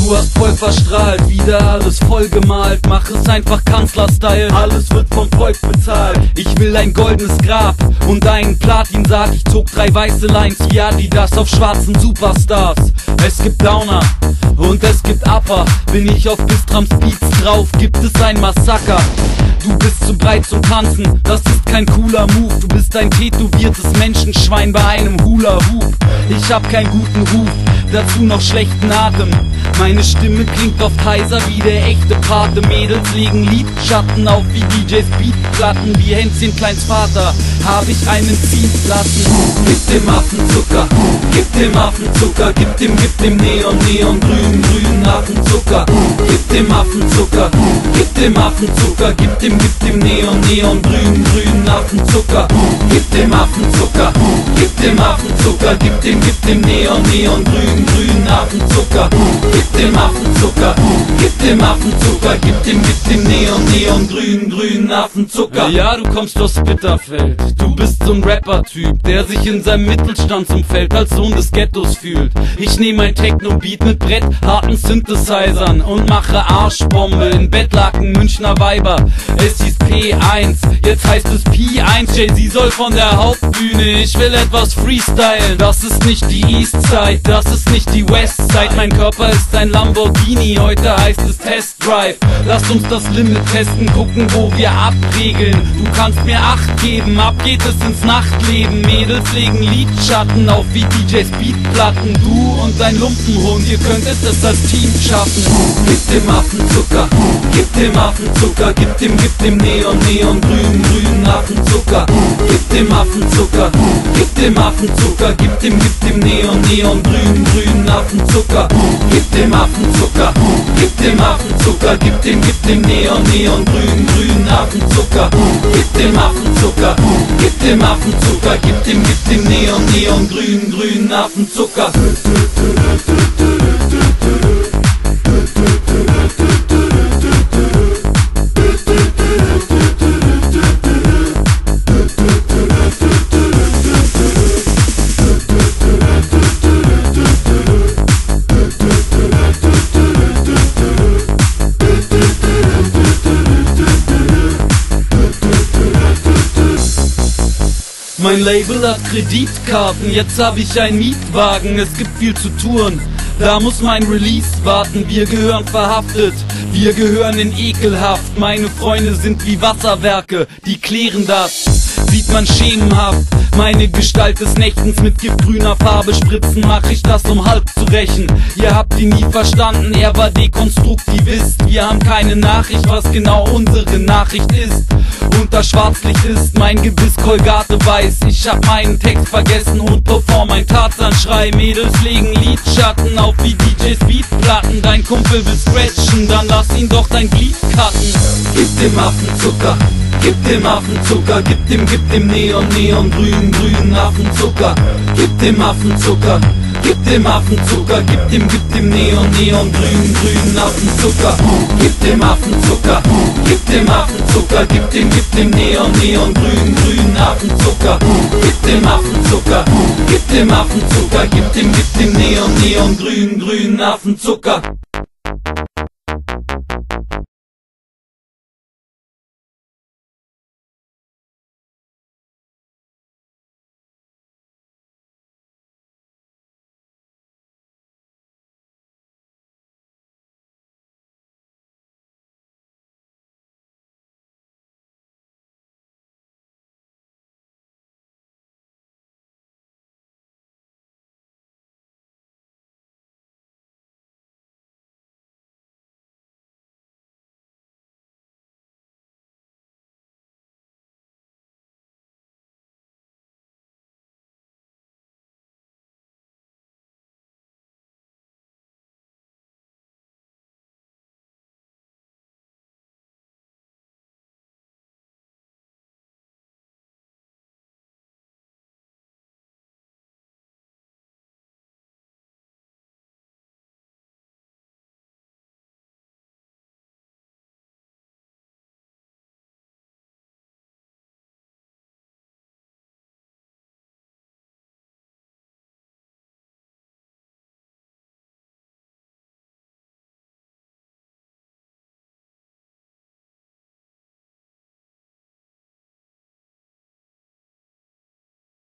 Du hast voll verstrahlt, wieder alles voll gemalt. Mach es einfach Kanzler-Style, alles wird vom Volk bezahlt. Ich will ein goldenes Grab und einen Platin-Sarg. Ich zog 3 weiße Lines wie Adidas auf schwarzen Superstars. Es gibt Downer und es gibt Upper. Bin ich auf Bistrams Beats drauf, gibt es ein Massaker. Du bist zu breit zum Tanzen, das ist kein cooler Move. Du bist ein tätowiertes Menschenschwein bei einem Hula-Hoop. Ich hab keinen guten Ruf, dazu noch schlechten Atem. Meine Stimme klingt oft heiser wie der echte Pate. Mädels legen Lidschatten auf wie DJs Beatplatten. Wie Hänschen Kleins Vater hab ich einen ziehen lassen. Gib dem Affen Zucker, gib dem Affen Zucker, gib dem Neon, Neon, grün, grün Affenzucker. Gib dem Affen Zucker, gib dem Affen Zucker, gib dem Neon, Neon, grün, grün Affenzucker. Gib dem Affen Zucker, gib dem Affen Zucker, gib dem Neon, Neon, grün, grün Affenzucker. Gib dem Affen Zucker, gib dem Affen Zucker, gib dem Neon, Neon, grün, grün Affenzucker. Ja, du kommst aus Bitterfeld, du bist so ein Rapper-Typ, der sich in seinem Mittelstandsumfeld als Sohn des Ghettos fühlt. Ich nehme ein Techno-Beat mit brettharten Synthesizern und mache Arschbombe in Bettlaken Münchner Weiber. Es hieß P1, jetzt heißt es P1. Jay-Z soll von der Hauptbühne, ich will etwas freestylen. Das ist nicht die Eastside, das ist nicht die Westside. Mein Körper ist ein Lamborghini, heute heißt es Test Drive. Lasst uns das Limit testen, gucken wo wir abregeln. Du kannst mir 8 geben, ab geht es ins Nachtleben. Mädels legen Lidschatten auf wie DJs Beatplatten. Du und dein Lumpenhund, ihr könntet es als Team schaffen. Gib dem Affen Zucker, gib dem Affen Zucker, gib dem Neon, Neon, grün, grün Affenzucker. Gib dem Affen Zucker, gib dem Affen Zucker, gib dem Neon, Neon, grün, grün Affenzucker. Gib dem Affen Zucker, gib dem Affen Zucker, gib dem Neon, Neon, grün, grün Affenzucker. Gib dem Affen Zucker, gib dem Affen Zucker, gib dem Neon, Neon, grün, grün Affenzucker. Mein Label hat Kreditkarten, jetzt hab ich einen Mietwagen, es gibt viel zu tun, da muss mein Release warten. Wir gehören verhaftet, wir gehören in ekelhaft. Meine Freunde sind wie Wasserwerke, die klären das. Sieht man schemenhaft, meine Gestalt des Nächtens mit giftgrüner Farbe spritzen, mach ich das um halb zu rächen. Ihr habt ihn nie verstanden, er war Dekonstruktivist. Wir haben keine Nachricht, was genau unsere Nachricht ist. Unter Schwarzlicht ist mein Gebiss Kolgate weiß. Ich hab meinen Text vergessen und perform ein Tarzanschrei. Mädels legen Lidschatten auf wie DJs Beatplatten. Dein Kumpel will scratchen, dann lass ihn doch dein Glied cutten. Gib dem Affen Zucker, gib dem Affen Zucker, gib dem Neon, Neon, grün, grün Affenzucker. Gib dem Affen Zucker, gib dem Affen Zucker, gib dem Neon, Neon, grün, grün Affenzucker. Gib dem Affen Zucker, gib dem Affen Zucker, gib dem Neon, Neon, grün, grün Affenzucker. Gib dem Affen Zucker, gib dem Affen Zucker, gib dem Neon, Neon, grün, grün Affenzucker.